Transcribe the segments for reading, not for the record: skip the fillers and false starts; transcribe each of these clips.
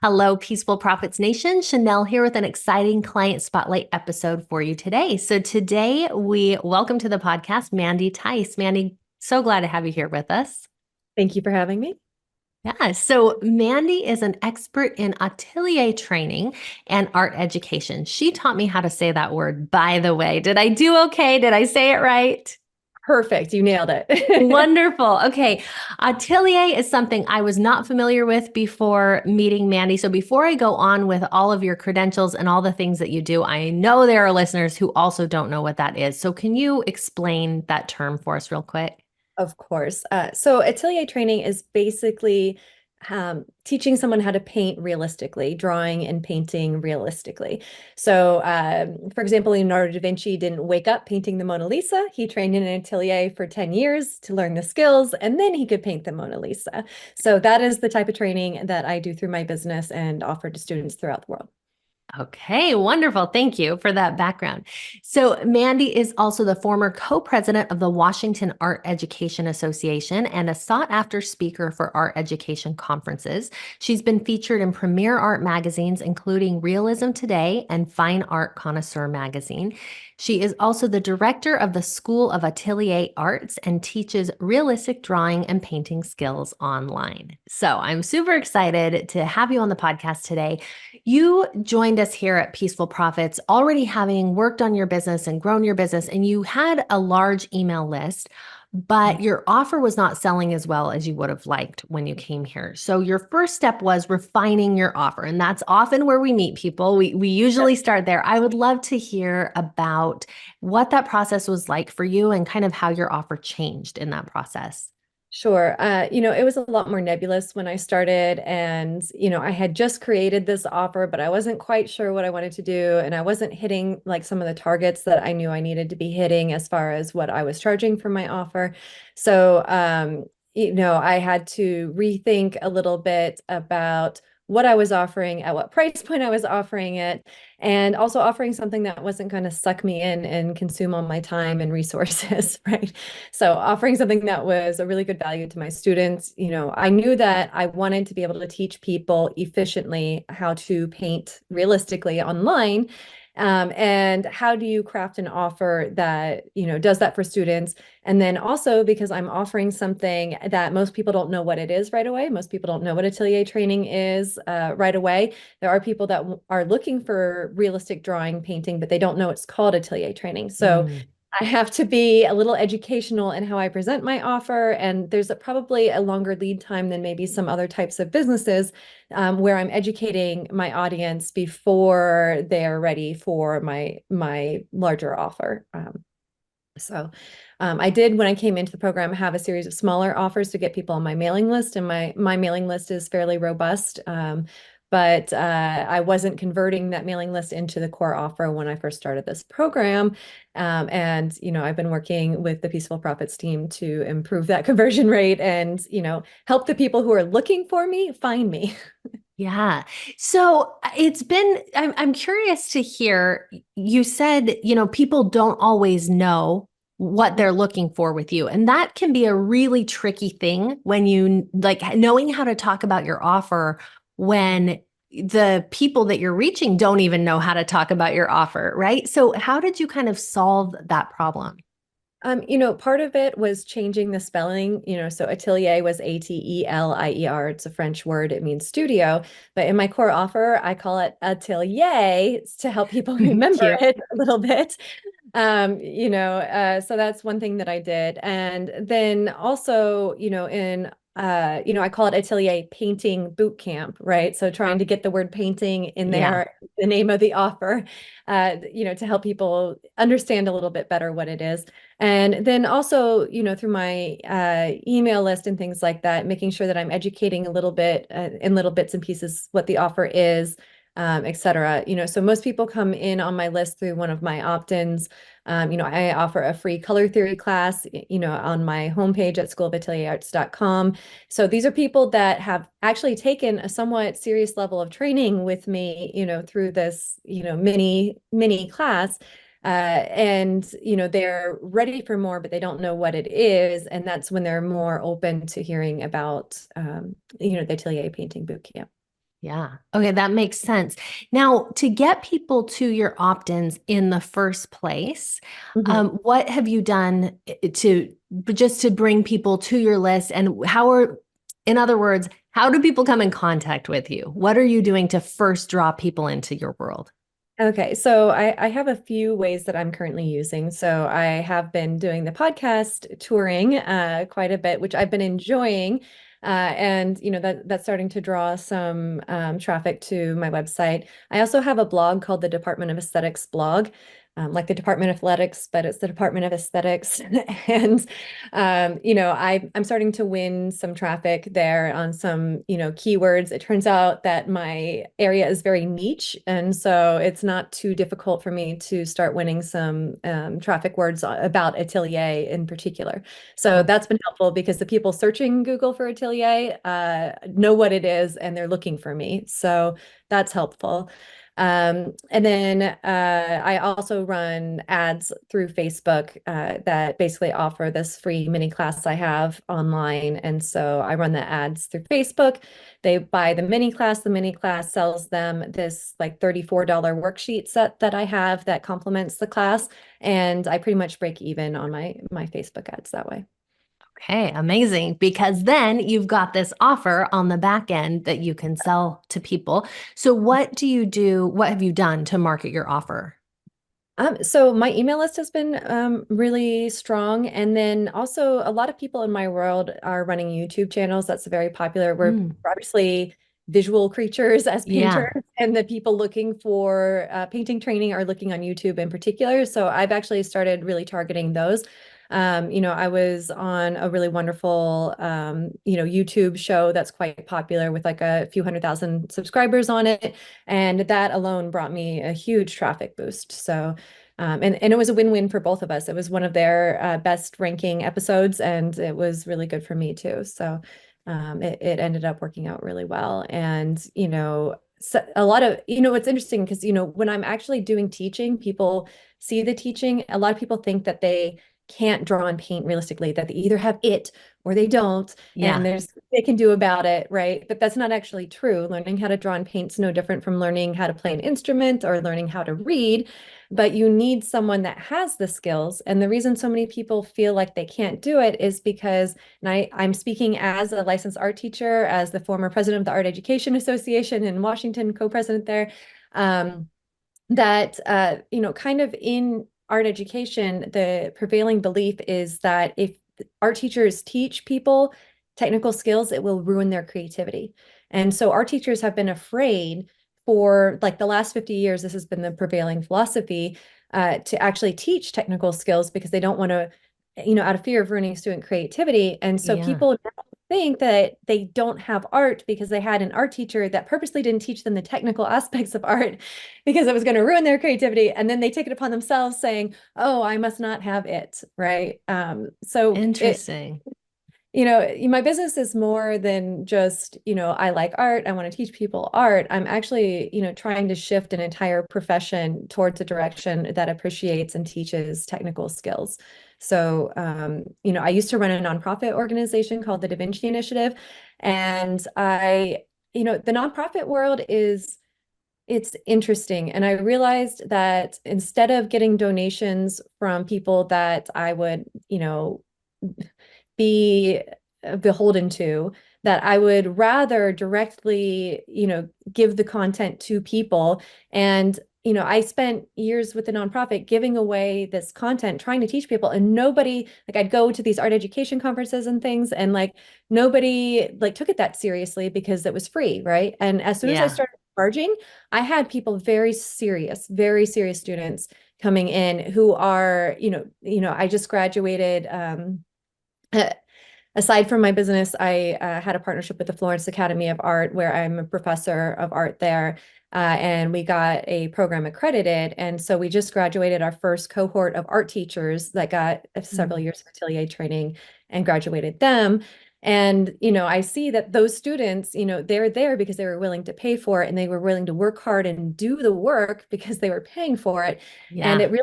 Hello, Peaceful Profits Nation. Chanel here with an exciting client spotlight episode for you today. So today we welcome to the podcast Mandy Theis. Mandy, so glad to have you here with us. Thank you for having me. Yeah, so Mandy is an expert in atelier training and art education. She taught me how to say that word, by the way. Did I do okay? Did I say it right? Perfect. You nailed it. Wonderful. Okay. Atelier is something I was not familiar with before meeting Mandy. So before I go on with all of your credentials and all the things that you do, I know there are listeners who also don't know what that is. So can you explain that term for us real quick? Of course. So atelier training is basically teaching someone how to paint realistically, drawing and painting realistically. So, for example, Leonardo da Vinci didn't wake up painting the Mona Lisa. He trained in an atelier for 10 years to learn the skills, and then he could paint the Mona Lisa. So that is the type of training that I do through my business and offer to students throughout the world. Okay, wonderful. Thank you for that background. So, Mandy is also the former co president of the Washington Art Education Association and a sought after speaker for art education conferences. She's been featured in premier art magazines, including Realism Today and Fine Art Connoisseur magazine. She is also the director of the School of Atelier Arts and teaches realistic drawing and painting skills online. So, I'm super excited to have you on the podcast today. You joined us here at Peaceful Profits, already having worked on your business and grown your business, and you had a large email list, but your offer was not selling as well as you would have liked when you came here. So your first step was refining your offer, and that's often where we meet people. We usually start there. I would love to hear about what that process was like for you and kind of how your offer changed in that process. Sure. It was a lot more nebulous when I started, and I had just created this offer, but I wasn't quite sure what I wanted to do, and I wasn't hitting like some of the targets that I knew I needed to be hitting as far as what I was charging for my offer. So, I had to rethink a little bit about what I was offering, at what price point I was offering it, and also offering something that wasn't going to suck me in and consume all my time and resources, right? So offering something that was a really good value to my students, I knew that I wanted to be able to teach people efficiently how to paint realistically online. And how do you craft an offer that, does that for students? And then also because I'm offering something that most people don't know what it is right away. Most people don't know what atelier training is right away. There are people that are looking for realistic drawing, painting, but they don't know it's called atelier training. So Mm. I have to be a little educational in how I present my offer, and there's probably a longer lead time than maybe some other types of businesses where I'm educating my audience before they're ready for my larger offer. I did, when I came into the program, have a series of smaller offers to get people on my mailing list, and my mailing list is fairly robust. But I wasn't converting that mailing list into the core offer when I first started this program. And I've been working with the Peaceful Profits team to improve that conversion rate and, help the people who are looking for me find me. Yeah. So I'm curious to hear, you said, people don't always know what they're looking for with you. And that can be a really tricky thing when you like knowing how to talk about your offer when the people that you're reaching don't even know how to talk about your offer, right? So how did you kind of solve that problem? Part of it was changing the spelling, so atelier was Atelier. It's a French word. It means studio. But in my core offer, I call it atelier to help people remember Cute. it a little bit. So that's one thing that I did. And then also, I call it atelier painting boot camp, right? So trying to get the word painting in Yeah. there, the name of the offer, to help people understand a little bit better what it is. And then also, through my email list and things like that, making sure that I'm educating a little bit in little bits and pieces what the offer is, et cetera. So most people come in on my list through one of my opt-ins. I offer a free color theory class, on my homepage at schoolofatelierarts.com. So these are people that have actually taken a somewhat serious level of training with me, through this, mini class. And they're ready for more, but they don't know what it is, and that's when they're more open to hearing about the atelier painting boot camp. Yeah. Okay, that makes sense. Now, to get people to your opt-ins in the first place, Mhm. what have you done to just to bring people to your list? And how are, in other words, how do people come in contact with you? What are you doing to first draw people into your world? Okay, so I have a few ways that I'm currently using. So I have been doing the podcast touring quite a bit, which I've been enjoying. And that's starting to draw some traffic to my website. I also have a blog called the Department of Aesthetics blog, like the Department of Athletics, but it's the Department of Aesthetics. And I'm starting to win some traffic there on some, keywords. It turns out that my area is very niche, and so it's not too difficult for me to start winning some traffic words about Atelier in particular. So Oh, that's been helpful because the people searching Google for Atelier know what it is and they're looking for me. So that's helpful. And then I also run ads through Facebook that basically offer this free mini class I have online. And so I run the ads through Facebook. They buy the mini class sells them this like $34 worksheet set that I have that complements the class. And I pretty much break even on my Facebook ads that way. okay, amazing. Because then you've got this offer on the back end that you can sell to people. So, what do you do? What have you done to market your offer? So my email list has been really strong. And then also a lot of people in my world are running YouTube channels. That's very popular. We're Mm, obviously visual creatures as yeah. painters, and the people looking for painting training are looking on YouTube in particular. So I've actually started really targeting those. I was on a really wonderful, YouTube show that's quite popular with like a few 100,000 subscribers on it. And that alone brought me a huge traffic boost. So, and it was a win-win for both of us. It was one of their best ranking episodes, and it was really good for me too. So, it ended up working out really well. And, so a lot of, it's interesting because, when I'm actually doing teaching, people see the teaching. A lot of people think that they can't draw and paint realistically, that they either have it or they don't, and Yeah. there's they can do about it, right? But that's not actually true. Learning how to draw and paint's no different from learning how to play an instrument or learning how to read, but you need someone that has the skills. And the reason so many people feel like they can't do it is because, and I'm speaking as a licensed art teacher, as the former president of the Art Education Association in Washington, co-president there. That kind of in art education, the prevailing belief is that if art teachers teach people technical skills, it will ruin their creativity. And so art teachers have been afraid for like the last 50 years. This has been the prevailing philosophy to actually teach technical skills because they don't want to, out of fear of ruining student creativity. And so Yeah. people think that they don't have art because they had an art teacher that purposely didn't teach them the technical aspects of art because it was going to ruin their creativity. And then they take it upon themselves saying, oh, I must not have it. Right. So it, Interesting. my business is more than just, I like art. I want to teach people art. I'm actually, trying to shift an entire profession towards a direction that appreciates and teaches technical skills. So, I used to run a nonprofit organization called the Da Vinci Initiative. And the nonprofit world it's interesting. And I realized that instead of getting donations from people that I would, be beholden to, that I would rather directly, give the content to people. And, I spent years with the nonprofit giving away this content, trying to teach people, and nobody, like I'd go to these art education conferences and things, and like nobody like took it that seriously because it was free, right? And as soon as I Yeah. started charging, I had people very serious students coming in who are, I just graduated aside from my business, I had a partnership with the Florence Academy of Art where I'm a professor of art there. And we got a program accredited. And so we just graduated our first cohort of art teachers that got several Mm. years of atelier training and graduated them. And, I see that those students, they're there because they were willing to pay for it and they were willing to work hard and do the work because they were paying for it. And Yeah. it really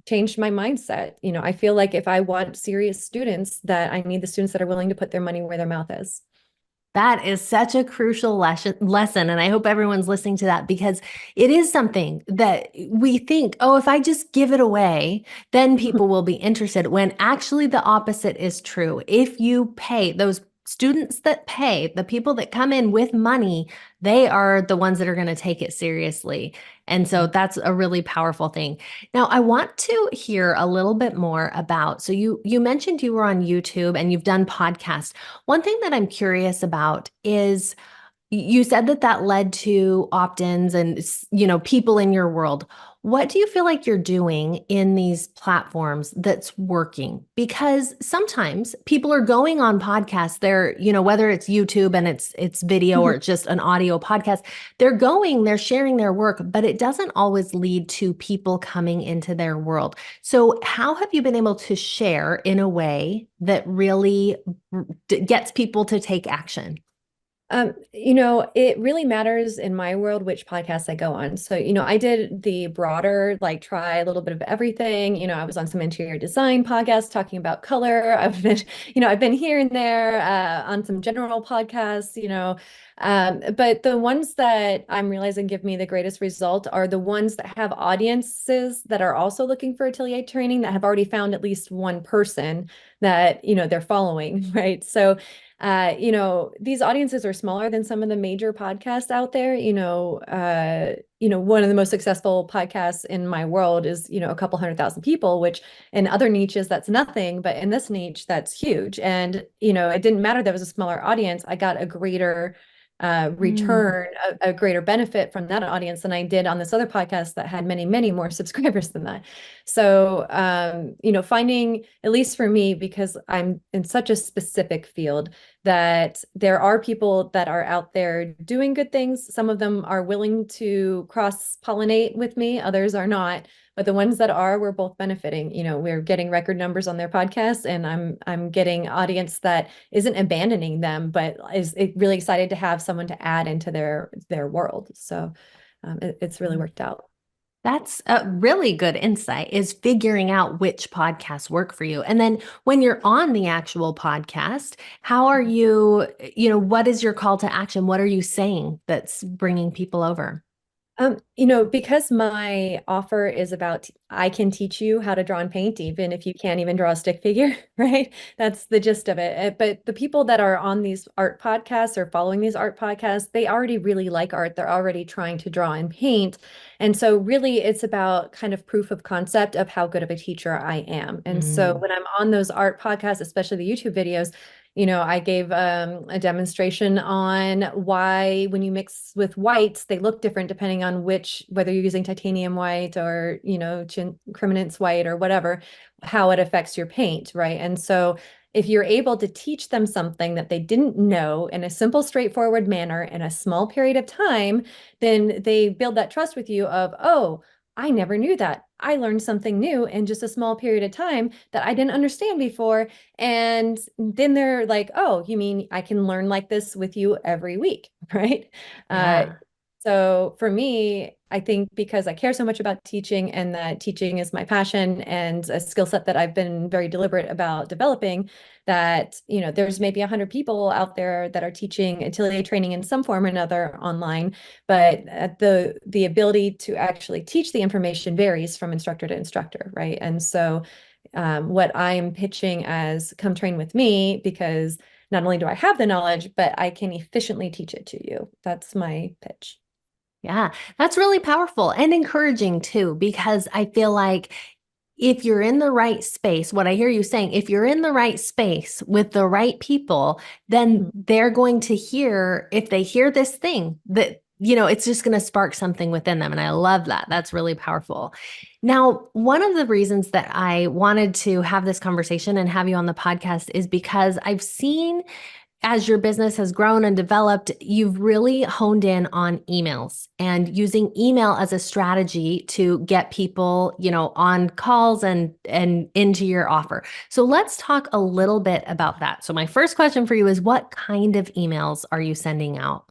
changed my mindset. I feel like if I want serious students, that I need the students that are willing to put their money where their mouth is. That is such a crucial lesson. And I hope everyone's listening to that because it is something that we think, oh, if I just give it away, then people will be interested. When actually the opposite is true. If you pay those students that pay, the people that come in with money, they are the ones that are going to take it seriously. And so that's a really powerful thing. Now, I want to hear a little bit more about, so you mentioned you were on YouTube and you've done podcasts. One thing that I'm curious about is you said that that led to opt-ins and people in your world. What do you feel like you're doing in these platforms that's working? Because sometimes people are going on podcasts, whether it's YouTube and it's video or Mhm. it's just an audio podcast, they're sharing their work, but it doesn't always lead to people coming into their world. So how have you been able to share in a way that really gets people to take action? It really matters in my world which podcasts I go on. So, I did the broader, like try a little bit of everything. I was on some interior design podcasts talking about color. I've been here and there on some general podcasts, but the ones that I'm realizing give me the greatest result are the ones that have audiences that are also looking for atelier training that have already found at least one person that, they're following, right? So, these audiences are smaller than some of the major podcasts out there. One of the most successful podcasts in my world is, a couple 100,000 people, which in other niches, that's nothing, but in this niche, that's huge. And, it didn't matter that it was a smaller audience. I got a greater Mm. return, a greater benefit from that audience than I did on this other podcast that had many, many more subscribers than that. So, finding, at least for me, because I'm in such a specific field, that there are people that are out there doing good things. Some of them are willing to cross-pollinate with me, others are not. But the ones that are, we're both benefiting. We're getting record numbers on their podcasts, and I'm getting audience that isn't abandoning them, but is really excited to have someone to add into their world. So it's really worked out. That's a really good insight is figuring out which podcasts work for you. And then when you're on the actual podcast, how are what is your call to action? What are you saying that's bringing people over? Because my offer is about I can teach you how to draw and paint, even if you can't even draw a stick figure, right? That's the gist of it. But the people that are on these art podcasts or following these art podcasts, they already really like art. They're already trying to draw and paint. And so really it's about kind of proof of concept of how good of a teacher I am. And so Mm. when I'm on those art podcasts, especially the YouTube videos, I gave a demonstration on why when you mix with whites, they look different depending on whether you're using titanium white or, Creminence white or whatever, how it affects your paint, right? And so if you're able to teach them something that they didn't know in a simple, straightforward manner in a small period of time, then they build that trust with you of, oh, I never knew that. I learned something new in just a small period of time that I didn't understand before. And then they're like, oh, you mean I can learn like this with you every week, right? Uh, Yeah. so for me, I think because I care so much about teaching and that teaching is my passion and a skill set that I've been very deliberate about developing, that, there's maybe 100 people out there that are teaching atelier training in some form or another online, but the ability to actually teach the information varies from instructor to instructor, right? And so what I'm pitching as come train with me, because not only do I have the knowledge, but I can efficiently teach it to you. That's my pitch. Yeah, that's really powerful and encouraging too, because I feel like if you're in the right space, what I hear you saying, if you're in the right space with the right people, then Mhm. they're going to hear, if they hear this thing, that, it's just going to spark something within them. And I love that. That's really powerful. Now, one of the reasons that I wanted to have this conversation and have you on the podcast is because I've seen as your business has grown and developed, you've really honed in on emails and using email as a strategy to get people, on calls and into your offer. So let's talk a little bit about that. So my first question for you is what kind of emails are you sending out?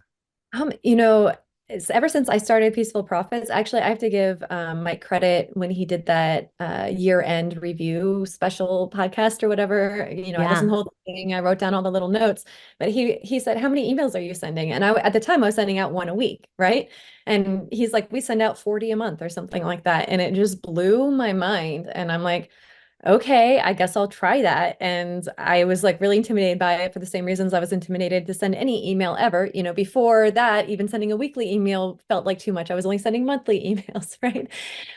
Um, you know, ever since I started Peaceful Profits, actually, I have to give Mike credit when he did that year-end review special podcast or whatever. I listened Yeah. to the whole thing. I wrote down all the little notes, but he said, "How many emails are you sending?" And at the time, I was sending out one a week, right? And he's like, "We send out 40 a month or something like that," and it just blew my mind. And I'm like, okay, I guess I'll try that. And I was like really intimidated by it for the same reasons I was intimidated to send any email ever. Before that, even sending a weekly email felt like too much. I was only sending monthly emails, right?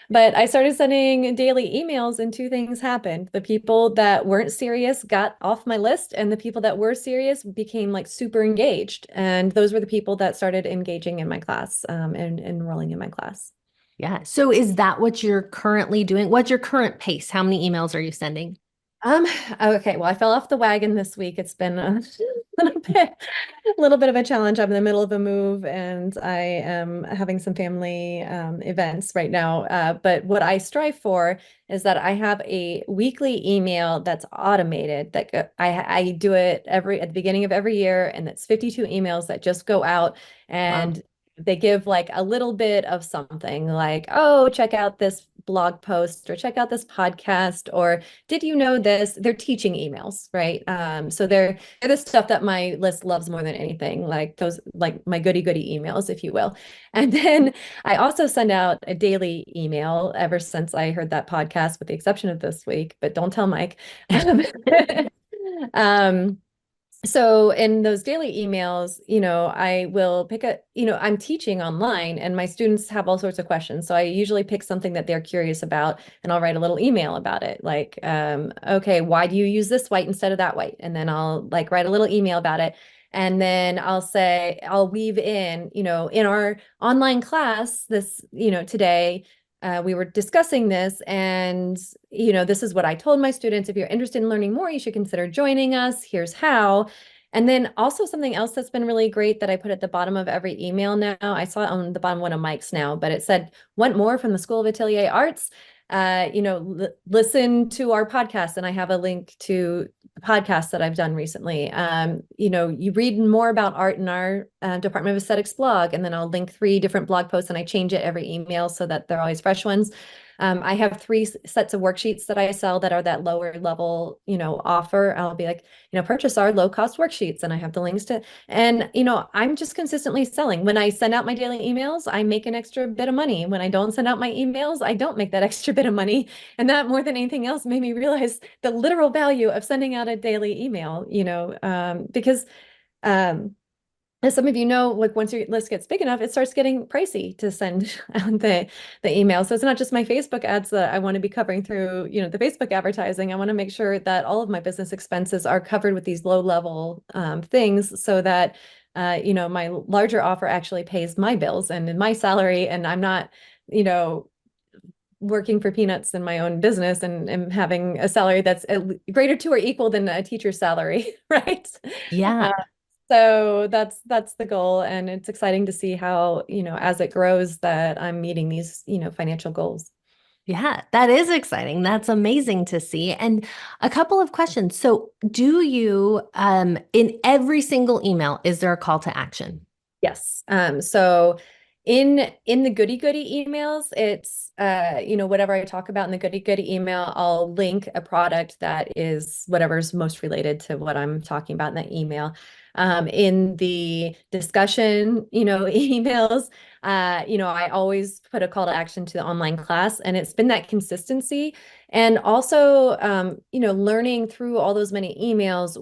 But I started sending daily emails, and two things happened. The people that weren't serious got off my list, and the people that were serious became like super engaged. And those were the people that started engaging in my class, and enrolling in my class. Yeah. So is that what you're currently doing? What's your current pace? How many emails are you sending? Um, okay, well, I fell off the wagon this week. It's been a little bit of a challenge. I'm in the middle of a move and I am having some family events right now. But what I strive for is that I have a weekly email that's automated I do it at the beginning of every year, and it's 52 emails that just go out, Wow. and they give like a little bit of something like, oh, check out this blog post or check out this podcast, or did you know this? They're teaching emails, right? So they're the stuff that my list loves more than anything, like those, like my goody goody emails, if you will. And then I also send out a daily email ever since I heard that podcast, with the exception of this week, but don't tell Mike. Um, so in those daily emails, I will pick I'm teaching online and my students have all sorts of questions. So I usually pick something that they're curious about and I'll write a little email about it. Like, okay, why do you use this white instead of that white? And then I'll like write a little email about it. And then I'll weave in our online class today, we were discussing this, and this is what I told my students. If you're interested in learning more, you should consider joining us. Here's how. And then also something else that's been really great that I put at the bottom of every email now. I saw it on the bottom of one of Mike's now, but it said, "Want more from the School of Atelier Arts? Listen to our podcast." And I have a link to the podcast that I've done recently. You read more about art in our Department of Aesthetics blog, and then I'll link 3 different blog posts, and I change it every email so that they're always fresh ones. I have 3 sets of worksheets that I sell that are that lower level, offer. I'll be like, purchase our low cost worksheets. And I have the links and, I'm just consistently selling. When I send out my daily emails, I make an extra bit of money. When I don't send out my emails, I don't make that extra bit of money. And that more than anything else made me realize the literal value of sending out a daily email, because, as some of you know, like once your list gets big enough, it starts getting pricey to send out the email. So it's not just my Facebook ads that I want to be covering through, the Facebook advertising. I want to make sure that all of my business expenses are covered with these low level things, so that my larger offer actually pays my bills and my salary, and I'm not, you know, working for peanuts in my own business and having a salary that's greater to or equal than a teacher's salary, right? Yeah. So that's the goal, and it's exciting to see how, as it grows, that I'm meeting these, financial goals. Yeah, that is exciting. That's amazing to see. And a couple of questions. So, do you in every single email, is there a call to action? Yes. So in the goody goody emails, it's whatever I talk about in the goody goody email, I'll link a product that is whatever's most related to what I'm talking about in that email. In the discussion, emails, I always put a call to action to the online class, and it's been that consistency. And also, learning through all those many emails,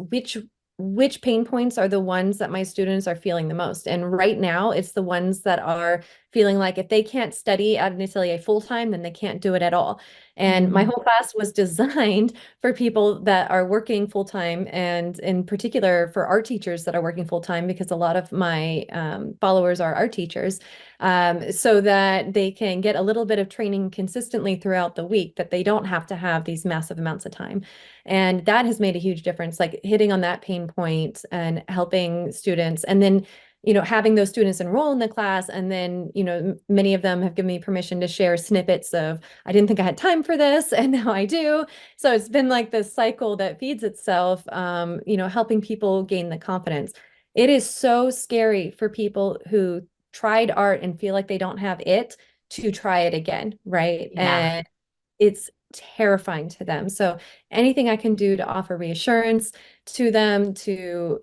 which pain points are the ones that my students are feeling the most. And right now, it's the ones that are feeling like if they can't study at an atelier full time, then they can't do it at all. And my Mm, whole class was designed for people that are working full time, and in particular for art teachers that are working full time, because a lot of my followers are art teachers, so that they can get a little bit of training consistently throughout the week, that they don't have to have these massive amounts of time. And that has made a huge difference, like hitting on that pain point and helping students. And then, having those students enroll in the class. And then, many of them have given me permission to share snippets of, I didn't think I had time for this, and now I do. So it's been like this cycle that feeds itself, helping people gain the confidence. It is so scary for people who tried art and feel like they don't have it to try it again, right? Yeah. And it's terrifying to them. So anything I can do to offer reassurance to them, to,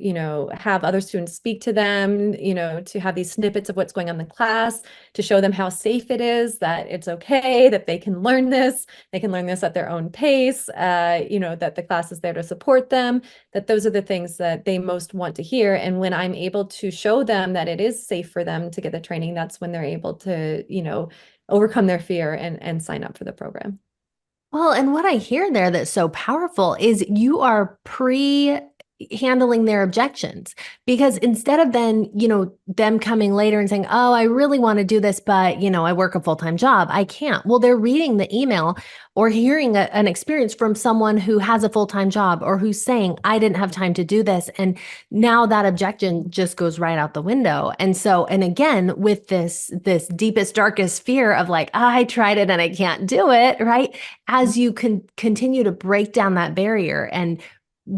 have other students speak to them, to have these snippets of what's going on in the class, to show them how safe it is, that it's okay, that they can learn this at their own pace, that the class is there to support them, that those are the things that they most want to hear. And when I'm able to show them that it is safe for them to get the training, that's when they're able to, overcome their fear and sign up for the program. Well, and what I hear there that's so powerful is you are pre handling their objections, because instead of then, them coming later and saying, "Oh, I really want to do this, but, I work a full-time job. I can't." Well, they're reading the email or hearing an experience from someone who has a full-time job or who's saying, "I didn't have time to do this." And now that objection just goes right out the window. And so, and again, with this deepest, darkest fear of like, I tried it and I can't do it, right? As you can continue to break down that barrier and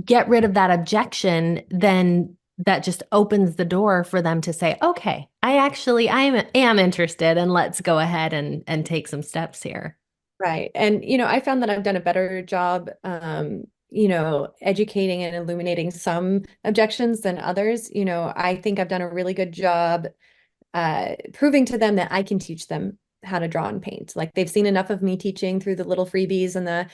get rid of that objection, then that just opens the door for them to say, okay, I am interested, and let's go ahead and take some steps here. Right. And, I found that I've done a better job, educating and illuminating some objections than others. I think I've done a really good job proving to them that I can teach them how to draw and paint. Like they've seen enough of me teaching through the little freebies and that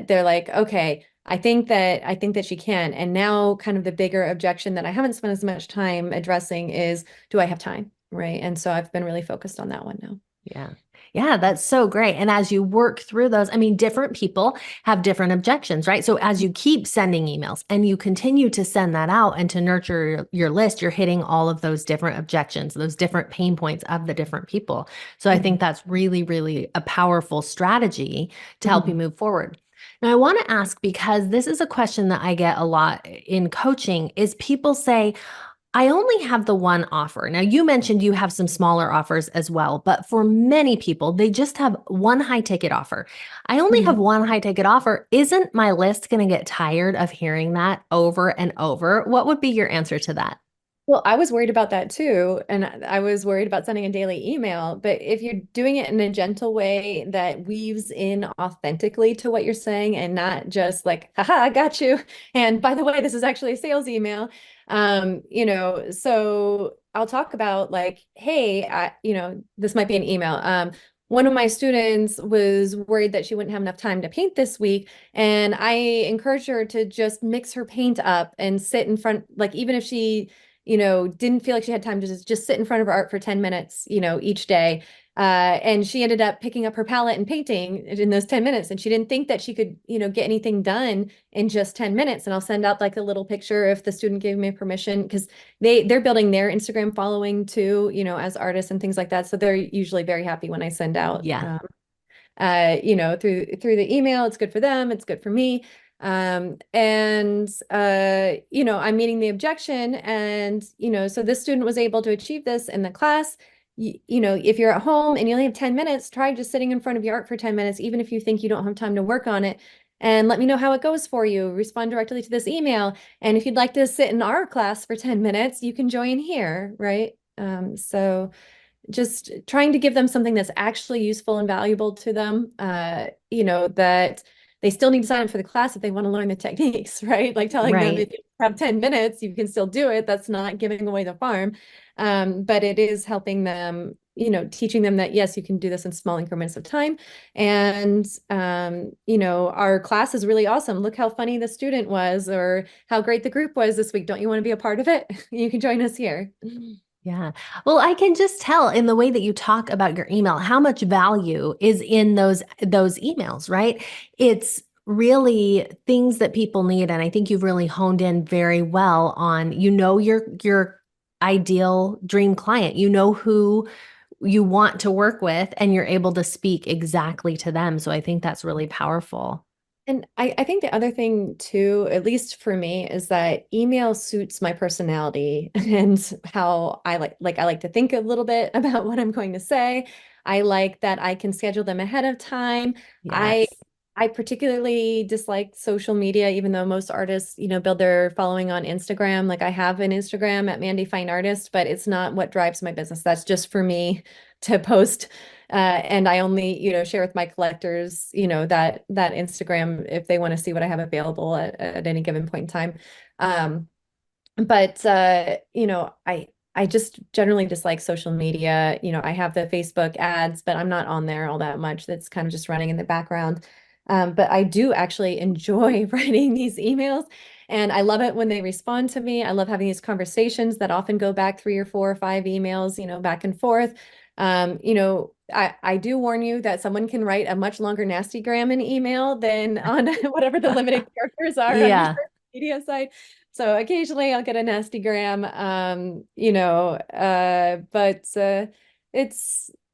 they're like, okay, I think that she can. And now kind of the bigger objection that I haven't spent as much time addressing is, do I have time? Right. And so I've been really focused on that one now. Yeah. Yeah, that's so great. And as you work through those, I mean, different people have different objections, right? So as you keep sending emails and you continue to send that out and to nurture your list, you're hitting all of those different objections, those different pain points of the different people. So I Mhm. think that's really, really a powerful strategy to help you Mhm. move forward. Now, I want to ask, because this is a question that I get a lot in coaching, is people say, I only have the one offer. Now, you mentioned you have some smaller offers as well, but for many people, they just have one high ticket offer. I only have Mhm. one high ticket offer. Isn't my list going to get tired of hearing that over and over? What would be your answer to that? Well, I was worried about that too. And I was worried about sending a daily email. But if you're doing it in a gentle way that weaves in authentically to what you're saying and not just like, haha, I got you. And by the way, this is actually a sales email. So I'll talk about like, hey, this might be an email. One of my students was worried that she wouldn't have enough time to paint this week. And I encouraged her to just mix her paint up and sit in front, like even if she didn't feel like she had time to just sit in front of her art for 10 minutes, each day. And she ended up picking up her palette and painting in those 10 minutes. And she didn't think that she could, get anything done in just 10 minutes. And I'll send out like a little picture if the student gave me permission, because they're building their Instagram following too, as artists and things like that. So they're usually very happy when I send out Yeah. through the email. It's good for them, it's good for me. I'm meeting the objection. And, so this student was able to achieve this in the class. If you're at home and you only have 10 minutes, try just sitting in front of your art for 10 minutes, even if you think you don't have time to work on it. And let me know how it goes for you. Respond directly to this email. And if you'd like to sit in our class for 10 minutes, you can join here, right? So just trying to give them something that's actually useful and valuable to them, that they still need to sign up for the class if they want to learn the techniques, right? Like telling them if Right. you have 10 minutes, you can still do it. That's not giving away the farm. But it is helping them, teaching them that, yes, you can do this in small increments of time. And, our class is really awesome. Look how funny the student was, or how great the group was this week. Don't you want to be a part of it? You can join us here. Yeah. Well, I can just tell in the way that you talk about your email how much value is in those emails, right? It's really things that people need, and I think you've really honed in very well on, your ideal dream client. You know who you want to work with, and you're able to speak exactly to them. So I think that's really powerful. And I think the other thing too, at least for me, is that email suits my personality and how I like to think a little bit about what I'm going to say. I like that I can schedule them ahead of time. I Yes. I particularly dislike social media, even though most artists, build their following on Instagram. Like I have an Instagram at Mandy Fine Artist, but it's not what drives my business. That's just for me to post. And I only, share with my collectors, that Instagram if they want to see what I have available at any given point in time. Um, but I just generally dislike social media. I have the Facebook ads, but I'm not on there all that much. That's kind of just running in the background. But I do actually enjoy writing these emails, and I love it when they respond to me. I love having these conversations that often go back 3 or 4 or 5 emails, back and forth. I do warn you that someone can write a much longer nasty gram in email than on whatever the limited characters are on your Yeah, social media site. So occasionally I'll get a nasty gram, but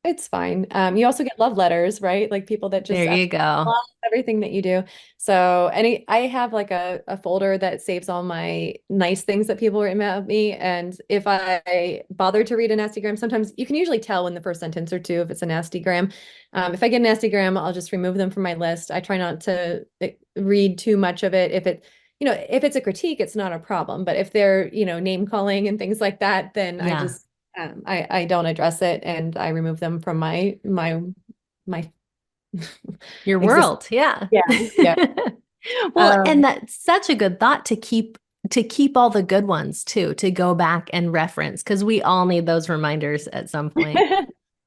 it's fine. You also get love letters, right? Like people that just there you absolutely go. love everything that you do. So I have like a folder that saves all my nice things that people write about me. And if I bother to read a nasty gram, sometimes you can usually tell in the first sentence or two if it's a nasty gram. If I get a nasty gram, I'll just remove them from my list. I try not to read too much of it. If it's a critique, it's not a problem. But if they're, name calling and things like that, then Yeah, I don't address it and I remove them from my your exist. world. Yeah. Yeah, yeah. Well, and Um, that's such a good thought to keep all the good ones too, to go back and reference because we all need those reminders at some point,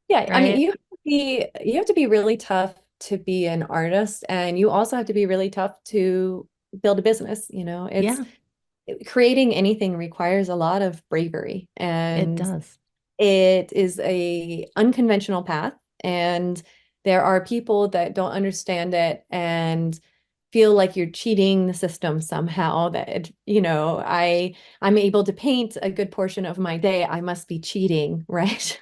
yeah, I mean, right? you have to be really tough to be an artist, and you also have to be really tough to build a business. It's Yeah, creating anything requires a lot of bravery, it and does. it is a unconventional path, and there are people that don't understand it and feel like you're cheating the system somehow that I'm able to paint a good portion of my day, I must be cheating, right?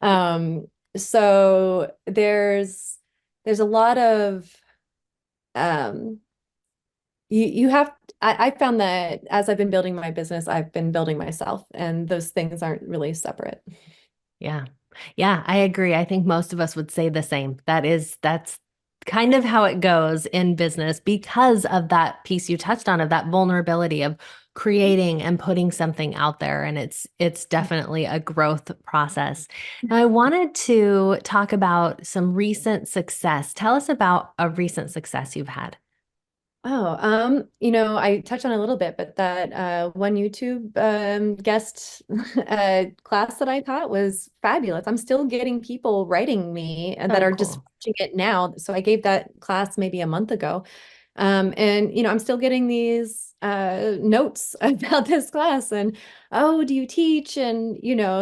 um so there's a lot of um you have I found that as I've been building my business, I've been building myself, and those things aren't really separate. Yeah. Yeah, I agree. I think most of us would say the same. That's kind of how it goes in business because of that piece you touched on of that vulnerability of creating and putting something out there. And it's definitely a growth process. Now, I wanted to talk about some recent success. Tell us about a recent success you've had. Oh, I touched on it a little bit, but that one YouTube guest class that I taught was fabulous. I'm still getting people writing me that Oh, are just cool. watching it now. So I gave that class maybe a month ago. And I'm still getting these notes about this class and, oh, do you teach? And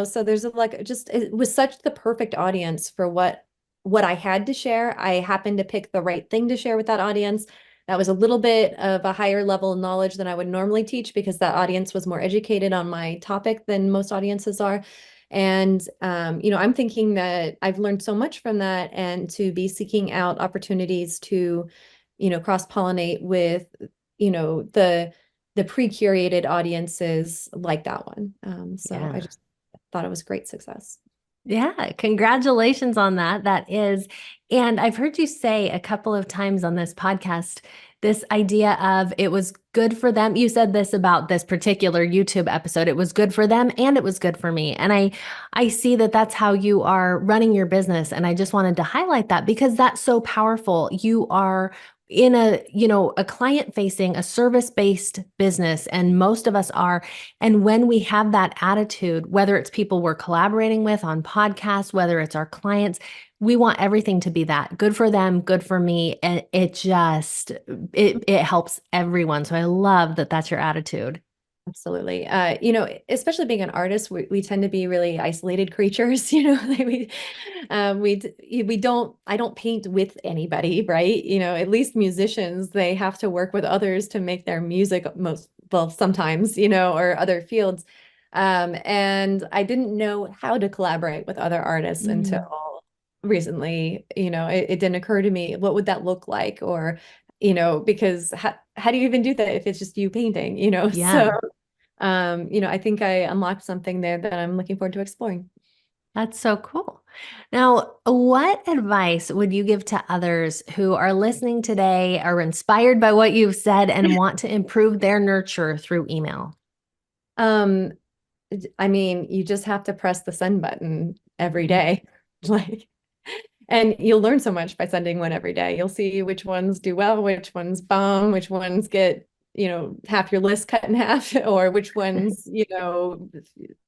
so there's like just it was such the perfect audience for what I had to share. I happened to pick the right thing to share with that audience. That was a little bit of a higher level of knowledge than I would normally teach because that audience was more educated on my topic than most audiences are. And I'm thinking that I've learned so much from that, and to be seeking out opportunities to cross-pollinate with, the pre-curated audiences like that one. So I Yeah. just thought it was great success. Yeah, congratulations on that. That is, and I've heard you say a couple of times on this podcast this idea of it was good for them. You said this about this particular YouTube episode. It was good for them and it was good for me. And I see that that's how you are running your business and I just wanted to highlight that because that's so powerful. You are in a client facing, a service-based business and most of us are and when we have that attitude, whether it's people we're collaborating with on podcasts, whether it's our clients, we want everything to be that good for them, good for me. And it helps everyone. So I love that that's your attitude. Absolutely. Especially being an artist, we tend to be really isolated creatures, like we don't, I don't paint with anybody, right? At least musicians, they have to work with others to make their music well, sometimes, or other fields. And I didn't know how to collaborate with other artists Mm, until recently. It didn't occur to me, what would that look like? Or, because how do you even do that if it's just you painting, So yeah. I think I unlocked something there that I'm looking forward to exploring. That's so cool. Now, what advice would you give to others who are listening today, are inspired by what you've said, and want to improve their nurture through email? Um, I mean, you just have to press the send button every day. Like, and you'll learn so much by sending one every day. You'll see which ones do well, which ones bomb, which ones get, half your list cut in half, or which ones,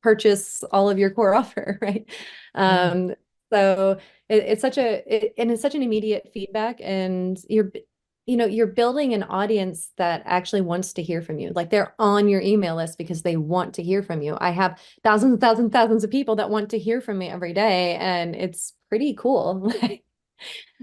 purchase all of your core offer, right? Yeah. Um, so and it's such an immediate feedback, and you're building an audience that actually wants to hear from you. Like they're on your email list because they want to hear from you. I have thousands and thousands and thousands of people that want to hear from me every day, and it's pretty cool.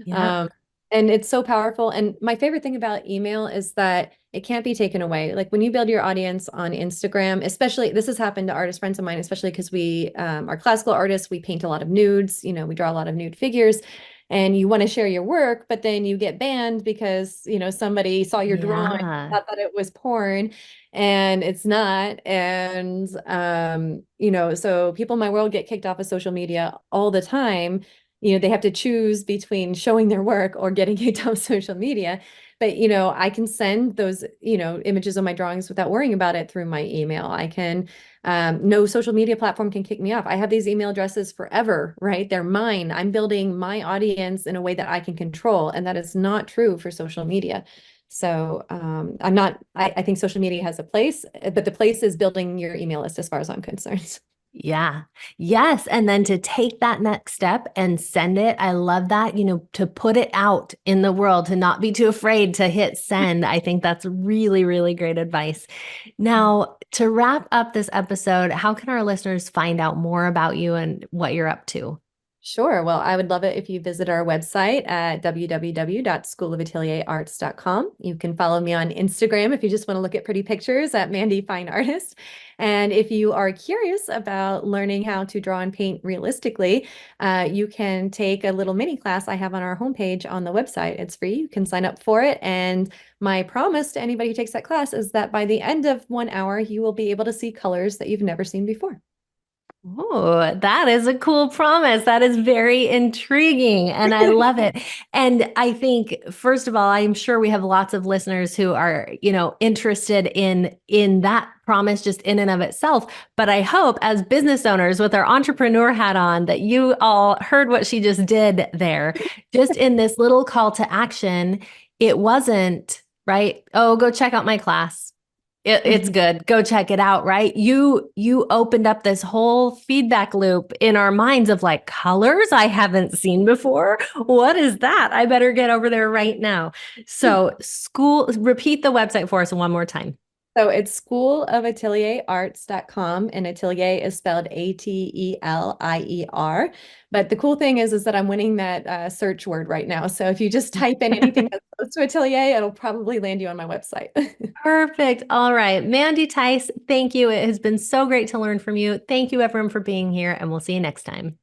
Yeah. Um, and it's so powerful. And my favorite thing about email is that it can't be taken away. Like when you build your audience on Instagram, especially this has happened to artist friends of mine, especially because we are classical artists, we paint a lot of nudes, we draw a lot of nude figures. And you want to share your work, but then you get banned because, somebody saw your drawing, Yeah. thought that it was porn, and it's not. And so people in my world get kicked off of social media all the time. They have to choose between showing their work or getting kicked off social media. But, I can send those, images of my drawings without worrying about it through my email. I can, no social media platform can kick me off. I have these email addresses forever, right? They're mine. I'm building my audience in a way that I can control. And that is not true for social media. So I think social media has a place, but the place is building your email list as far as I'm concerned. Yeah. Yes. And then to take that next step and send it. I love that, to put it out in the world, to not be too afraid to hit send. I think that's really, really great advice. Now, to wrap up this episode, how can our listeners find out more about you and what you're up to? Sure. Well, I would love it if you visit our website at www.schoolofatelierarts.com. You can follow me on Instagram if you just want to look at pretty pictures at Mandy Fine Artist. And if you are curious about learning how to draw and paint realistically, you can take a little mini class I have on our homepage on the website. It's free. You can sign up for it. And my promise to anybody who takes that class is that by the end of 1 hour, you will be able to see colors that you've never seen before. Oh, that is a cool promise. That is very intriguing and I love it. And I think first of all, I'm sure we have lots of listeners who are, interested in that promise just in and of itself, but I hope as business owners with our entrepreneur hat on that you all heard what she just did there. Just in this little call to action, it wasn't, right? Oh, go check out my class. It's good. Go check it out, right? You opened up this whole feedback loop in our minds of like colors I haven't seen before. What is that? I better get over there right now. So, repeat the website for us one more time. So it's schoolofatelierarts.com, and atelier is spelled Atelier. But the cool thing is that I'm winning that search word right now. So if you just type in anything that's close to atelier, it'll probably land you on my website. Perfect. All right. Mandy Theis, thank you. It has been so great to learn from you. Thank you, everyone, for being here, and we'll see you next time.